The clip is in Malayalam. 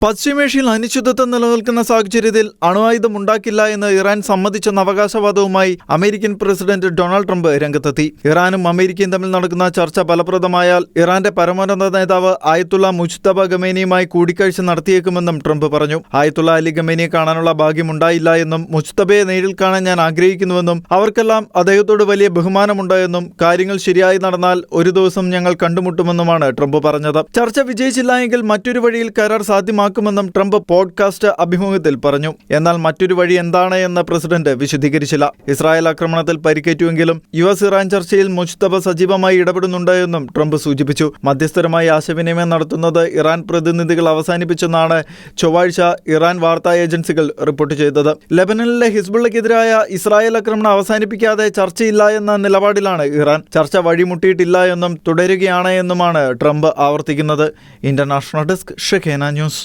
പശ്ചിമേഷ്യയിൽ അനിശ്ചിതത്വം നിലനിൽക്കുന്ന സാഹചര്യത്തിൽ അണ്വായുധം ഉണ്ടാക്കില്ല എന്ന് ഇറാൻ സമ്മതിച്ചെന്ന അവകാശവാദവുമായി അമേരിക്കൻ പ്രസിഡന്റ് ഡൊണാൾഡ് ട്രംപ് രംഗത്തെത്തി. ഇറാനും അമേരിക്കയും തമ്മിൽ നടക്കുന്ന ചർച്ച ഫലപ്രദമായാൽ ഇറാന്റെ പരമോന്നത നേതാവ് ആയത്തുള്ള മുജ്തബ ഖമേനിയുമായി കൂടിക്കാഴ്ച നടത്തിയേക്കുമെന്നും ട്രംപ് പറഞ്ഞു. ആയത്തുള്ള അലി ഖമേനിയെ കാണാനുള്ള ഭാഗ്യമുണ്ടായില്ല എന്നും മുജ്തബയെ നേരിൽ കാണാൻ ഞാൻ ആഗ്രഹിക്കുന്നുവെന്നും അവർക്കെല്ലാം അദ്ദേഹത്തോട് വലിയ ബഹുമാനമുണ്ട് എന്നും കാര്യങ്ങൾ ശരിയായി നടന്നാൽ ഒരു ദിവസം ഞങ്ങൾ കണ്ടുമുട്ടുമെന്നുമാണ് ട്രംപ് പറഞ്ഞത്. ചർച്ച വിജയിച്ചില്ല എങ്കിൽ മറ്റൊരു വഴിയിൽ കരാർ സാധ്യമാക്കുമെന്നും പോഡ്കാസ്റ്റ് അഭിമുഖത്തിൽ പറഞ്ഞു. എന്നാൽ മറ്റൊരു വഴി എന്താണ് എന്ന് പ്രസിഡന്റ് വിശദീകരിച്ചില്ല. ഇസ്രായേൽ ആക്രമണത്തിൽ പരിക്കേറ്റുവെങ്കിലും US ഇറാൻ ചർച്ചയിൽ മുജ്തബ സജീവമായി ഇടപെടുന്നുണ്ട് എന്നും ട്രംപ് സൂചിപ്പിച്ചു. മധ്യസ്ഥരമായി ആശയവിനിമയം നടത്തുന്നത് ഇറാൻ പ്രതിനിധികൾ അവസാനിപ്പിച്ചെന്നാണ് ചൊവ്വാഴ്ച ഇറാൻ വാർത്താ ഏജൻസികൾ റിപ്പോർട്ട് ചെയ്തത്. ലെബനനിലെ ഹിസ്ബുള്ളക്കെതിരായ ഇസ്രായേൽ ആക്രമണം അവസാനിപ്പിക്കാതെ ചർച്ചയില്ല എന്ന നിലപാടിലാണ് ഇറാൻ. ചർച്ച വഴിമുട്ടിയിട്ടില്ല എന്നും തുടരുകയാണ് എന്നുമാണ് ട്രംപ് ആവർത്തിക്കുന്നത്. International desk, ഷെഖേന news.